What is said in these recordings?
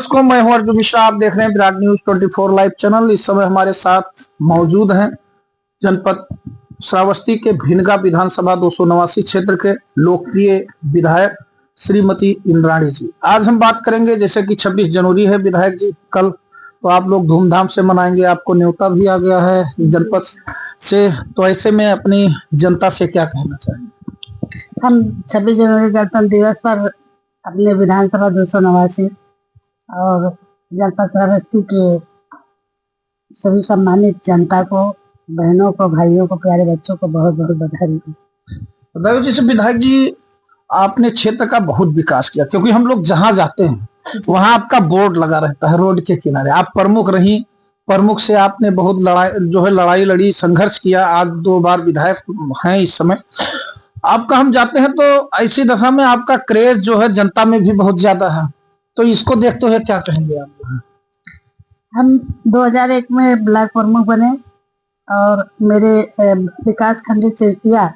दर्शकों, मैं हूं अर्जुन मिश्रा। आप देख रहे हैं विराट न्यूज 24 लाइव चैनल। इस समय हमारे साथ मौजूद हैं जनपद श्रावस्ती के भिनगा विधानसभा 289 क्षेत्र के लोकप्रिय विधायक श्रीमती इंद्राणी जी। आज हम बात करेंगे, जैसे कि 26 जनवरी है विधायक जी कल, तो आप लोग धूमधाम से मनाएंगे, आपको न्योता भी आ गया है जनपद से, तो ऐसे में अपनी जनता से क्या कहना चाहेंगे? हम 26 जनवरी गणतंत्र दिवस पर अपने विधानसभा 289 और जनपद श्रावस्ती के सभी सम्मानित जनता को, बहनों को, भाइयों को, प्यारे बच्चों को बहुत बहुत बधाई। जैसे विधायक जी, आपने क्षेत्र का बहुत विकास किया, क्योंकि हम लोग जहां जाते हैं वहां आपका बोर्ड लगा रहता है रोड के किनारे। आप प्रमुख रही, प्रमुख से आपने बहुत लड़ाई लड़ी, संघर्ष किया। आज 2 बार विधायक हैं इस समय। आपका हम जाते हैं तो ऐसी दशा में आपका क्रेज जो है जनता में भी बहुत ज्यादा है, तो इसको देखते हुए क्या कहेंगे आप? हम 2001 में ब्लॉक प्रमुख बने और मेरे विकास खंड चिड़िया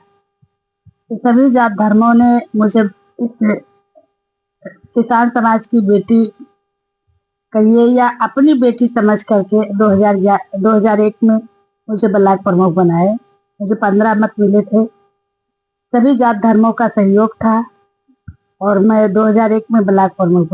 सभी जात धर्मों ने मुझे इस किसान समाज की बेटी कहिए या अपनी बेटी समझ करके 2001 में मुझे ब्लॉक प्रमुख बनाए। मुझे 15 मत मिले थे, सभी जात धर्मों का सहयोग था और मैं 2001 में ब्लॉक प्रमुख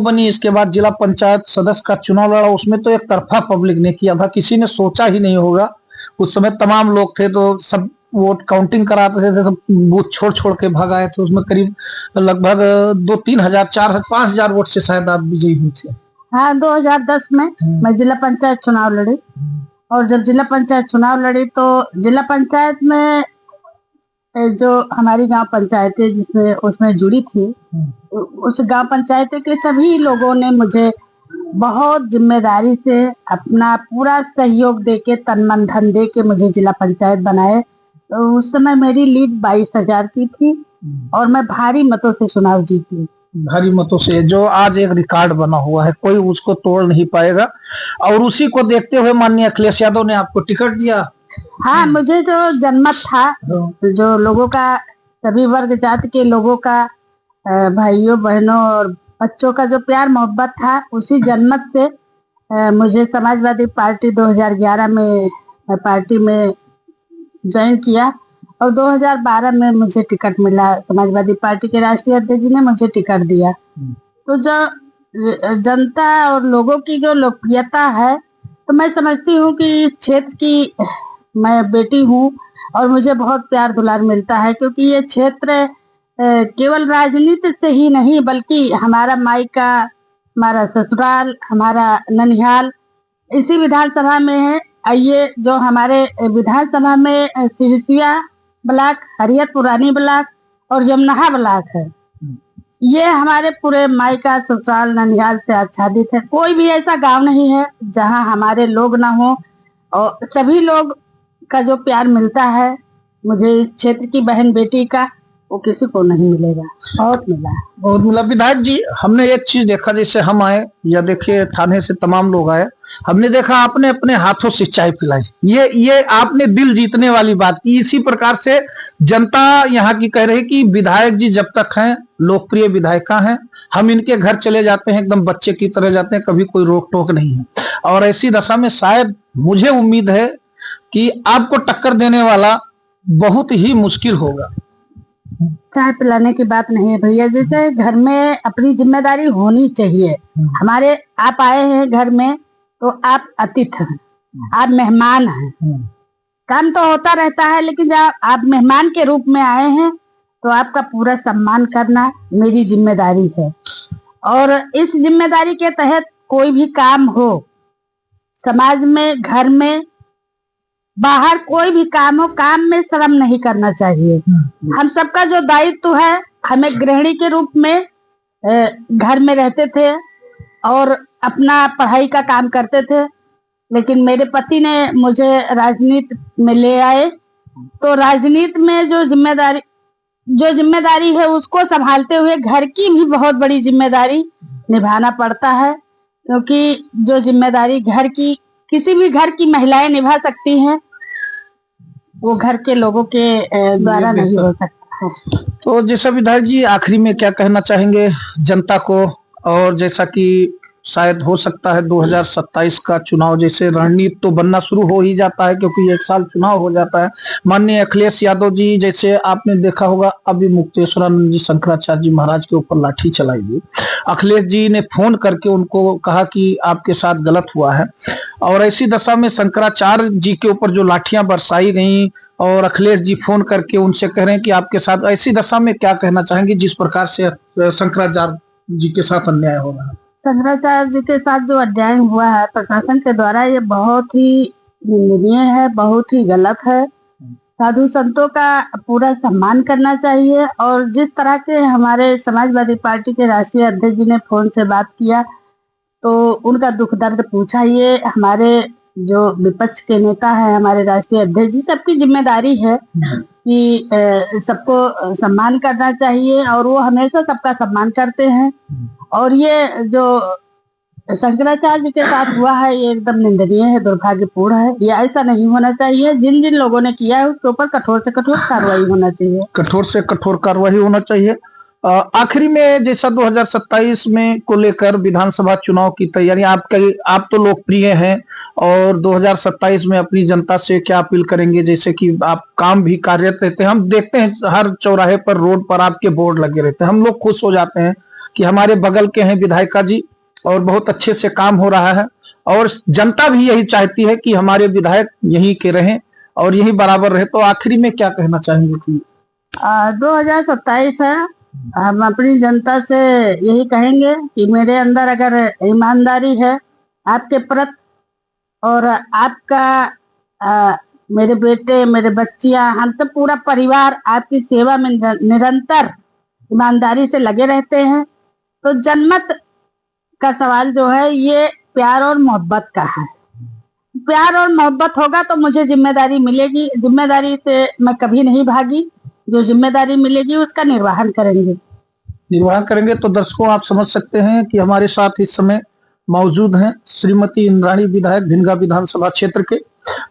बनी। इसके बाद जिला पंचायत सदस्य का चुनाव लड़ा, उसमें तो एक तरफा पब्लिक ने किया था, किसी ने सोचा ही नहीं होगा। उस समय तमाम लोग थे तो सब वोट काउंटिंग कराते थे, सब बूथ छोड़ छोड़ के भाग आए थे। उसमें करीब लगभग 2-3 हजार, 4-5 हजार वोट से शायद आप विजयी हुए थे। हाँ, 2010 में मैं जिला पंचायत चुनाव लड़ी और जब जिला पंचायत चुनाव लड़ी तो जिला पंचायत में जो हमारी गांव पंचायत जिसमें उसमें जुड़ी थी, उस गांव पंचायत के सभी लोगों ने मुझे बहुत जिम्मेदारी से अपना पूरा सहयोग देके, तन मन धन दे के मुझे जिला पंचायत बनाए। तो उस समय मेरी लीड 22,000 की थी और मैं भारी मतों से चुनाव जीती। भारी मतों से, जो आज एक रिकॉर्ड बना हुआ है, कोई उसको तोड़ नहीं पाएगा। और उसी को देखते हुए माननीय अखिलेश यादव ने आपको टिकट दिया। हाँ, मुझे जो जनमत था, जो लोगों का, सभी वर्ग जाति के लोगों का, भाइयों बहनों और बच्चों का जो प्यार मोहब्बत था, उसी जनमत से मुझे समाजवादी पार्टी 2011 में पार्टी में ज्वाइन किया और 2012 में मुझे टिकट मिला। समाजवादी पार्टी के राष्ट्रीय अध्यक्ष जी ने मुझे टिकट दिया। तो जो जनता और लोगों की जो लोकप्रियता है, तो मैं समझती हूँ कि इस क्षेत्र की मैं बेटी हूँ और मुझे बहुत प्यार दुलार मिलता है, क्योंकि ये क्षेत्र केवल राजनीति से ही नहीं बल्कि हमारा मायका, हमारा ससुराल, हमारा ननिहाल इसी विधानसभा में है। ये जो हमारे विधानसभा में सिरसिया ब्लॉक, हरियत पुरानी ब्लॉक और जमनहा ब्लॉक है, ये हमारे पूरे मायका, ससुराल, ननिहाल से आच्छादित है। कोई भी ऐसा गांव नहीं है जहां हमारे लोग ना हो और सभी लोग का जो प्यार मिलता है मुझे इस क्षेत्र की बहन बेटी का, वो किसी को नहीं मिलेगा। बहुत मिला। विधायक जी, हमने एक चीज देखा, जैसे हम आए या देखिए थाने से तमाम लोग आए, हमने देखा आपने अपने हाथों से चाय पिलाई। ये आपने दिल जीतने वाली बात की। इसी प्रकार से जनता यहाँ की कह रही कि विधायक जी जब तक हैं, लोकप्रिय विधायिका हैं, हम इनके घर चले जाते हैं, एकदम बच्चे की तरह जाते हैं, कभी कोई रोक टोक नहीं है। और ऐसी दशा में शायद मुझे उम्मीद है कि आपको टक्कर देने वाला बहुत ही मुश्किल होगा। चाय पिलाने की बात नहीं है भैया, जैसे घर में अपनी जिम्मेदारी होनी चाहिए। हमारे आप आए हैं घर में तो आप अतिथि हैं, आप मेहमान हैं। काम तो होता रहता है, लेकिन जब आप मेहमान के रूप में आए हैं तो आपका पूरा सम्मान करना मेरी जिम्मेदारी है। और इस जिम्मेदारी के तहत कोई भी काम हो, समाज में, घर में, बाहर कोई भी काम हो, काम में शर्म नहीं करना चाहिए। हम सबका जो दायित्व है, हमें गृहिणी के रूप में घर में रहते थे और अपना पढ़ाई का काम करते थे, लेकिन मेरे पति ने मुझे राजनीति में ले आए। तो राजनीति में जो जिम्मेदारी है उसको संभालते हुए घर की भी बहुत बड़ी जिम्मेदारी निभाना पड़ता है, क्योंकि जो जिम्मेदारी घर की किसी भी घर की महिलाएं निभा सकती हैं, वो घर के लोगों के द्वारा नहीं हो सकता है। तो जैसा विधायक जी, आखिरी में क्या कहना चाहेंगे जनता को और जैसा कि शायद हो सकता है 2027 का चुनाव जैसे रणनीति तो बनना शुरू हो ही जाता है, क्योंकि एक साल चुनाव हो जाता है। माननीय अखिलेश यादव जी, जैसे आपने देखा होगा अभी मुक्तेश्वरानंद जी शंकराचार्य जी महाराज के ऊपर लाठी चलाई गई। अखिलेश जी ने फोन करके उनको कहा कि आपके साथ गलत हुआ है, और ऐसी दशा में शंकराचार्य जी के ऊपर जो लाठियां बरसाई गई और अखिलेश जी फोन करके उनसे कह रहे हैं कि आपके साथ, ऐसी दशा में क्या कहना चाहेंगे जिस प्रकार से शंकराचार्य जी के साथ अन्याय हो रहा है? शंकराचार्य जी के साथ जो अन्याय हुआ है प्रशासन के द्वारा, ये बहुत ही निंदनीय है, बहुत ही गलत है। साधु संतों का पूरा सम्मान करना चाहिए। और जिस तरह के हमारे समाजवादी पार्टी के राष्ट्रीय अध्यक्ष जी ने फोन से बात किया तो उनका दुख दर्द पूछा, ये हमारे जो विपक्ष के नेता है, हमारे राष्ट्रीय अध्यक्ष जी, सबकी जिम्मेदारी है कि सबको सम्मान करना चाहिए, और वो हमेशा सबका सम्मान करते हैं। और ये जो शंकराचार्य जी के साथ हुआ है ये एकदम निंदनीय है, दुर्भाग्यपूर्ण है। ये ऐसा नहीं होना चाहिए। जिन जिन लोगों ने किया है उसके ऊपर कठोर से कठोर कार्रवाई होना चाहिए। कठोर से कठोर कार्रवाई होना चाहिए। आखिरी में जैसा 2027 में को लेकर विधानसभा चुनाव की तैयारी आप तो लोकप्रिय हैं, और 2027 में अपनी जनता से क्या अपील करेंगे? जैसे कि आप काम भी कार्यरत रहते हैं, हम देखते हैं हर चौराहे पर, रोड पर आपके बोर्ड लगे रहते हैं, हम लोग खुश हो जाते हैं कि हमारे बगल के हैं विधायिका जी और बहुत अच्छे से काम हो रहा है, और जनता भी यही चाहती है कि हमारे विधायक यहीं के रहें और यही बराबर रहे। तो आखिरी में क्या कहना चाहेंगे कि 2027 है, हम अपनी जनता से यही कहेंगे कि मेरे अंदर अगर ईमानदारी है आपके प्रति, और आपका मेरे बेटे, मेरे बच्चियां, हम सब पूरा परिवार आपकी सेवा में निरंतर ईमानदारी से लगे रहते हैं, तो जनमत का सवाल जो है ये प्यार और मोहब्बत का है। प्यार और मोहब्बत होगा तो मुझे जिम्मेदारी मिलेगी, जिम्मेदारी से मैं कभी नहीं भागी, जो जिम्मेदारी मिलेगी उसका निर्वहन करेंगे। तो दर्शकों, आप समझ सकते हैं कि हमारे साथ इस समय मौजूद हैं श्रीमती इंद्राणी विधायक भिनगा विधानसभा क्षेत्र के,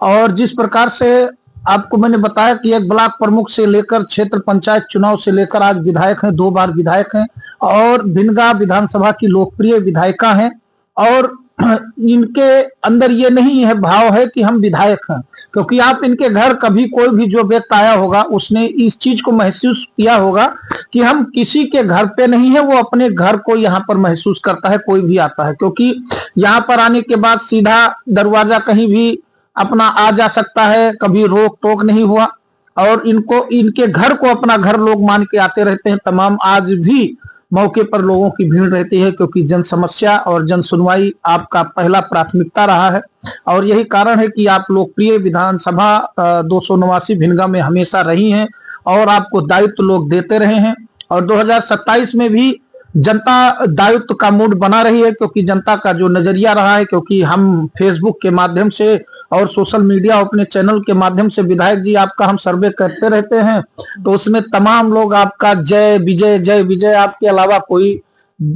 और जिस प्रकार से आपको मैंने बताया कि एक ब्लॉक प्रमुख से लेकर क्षेत्र पंचायत चुनाव से लेकर आज विधायक हैं, 2 बार विधायक हैं, और भिनगा विधानसभा की लोकप्रिय विधायिका हैं, और इनके अंदर ये नहीं है भाव है कि हम विधायक हैं, क्योंकि आप इनके घर कभी कोई भी जो व्यक्ति आया होगा उसने इस चीज को महसूस किया होगा कि हम किसी के घर पे नहीं है, वो अपने घर को यहाँ पर महसूस करता है, कोई भी आता है, क्योंकि यहाँ पर आने के बाद सीधा दरवाजा कहीं भी अपना आ जा सकता है, कभी रोक टोक नहीं हुआ, और इनके घर को अपना घर लोग मान के आते रहते हैं तमाम। आज भी मौके पर लोगों की भीड़ रहती है, क्योंकि जन समस्या और जन सुनवाई आपका पहला प्राथमिकता रहा है, और यही कारण है कि आप लोकप्रिय विधानसभा 289 भिनगा में हमेशा रही हैं, और आपको दायित्व लोग देते रहे हैं, और 2027 में भी जनता दायित्व का मूड बना रही है, क्योंकि जनता का जो नजरिया रहा है, क्योंकि हम फेसबुक के माध्यम से और सोशल मीडिया अपने चैनल के माध्यम से विधायक जी आपका हम सर्वे करते रहते हैं, तो उसमें तमाम लोग आपका जय विजय आपके अलावा कोई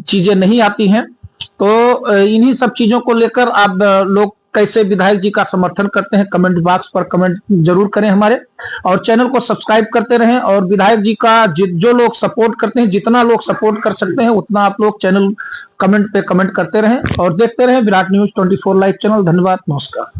चीजें नहीं आती हैं। तो इन्हीं सब चीजों को लेकर आप लोग कैसे विधायक जी का समर्थन करते हैं, कमेंट बॉक्स पर कमेंट जरूर करें हमारे, और चैनल को सब्सक्राइब करते रहें। और विधायक जी का जो लोग सपोर्ट करते हैं, जितना लोग सपोर्ट कर सकते हैं उतना आप लोग चैनल कमेंट पे कमेंट करते रहें, और देखते रहें विराट न्यूज 24 लाइव चैनल। धन्यवाद, नमस्कार।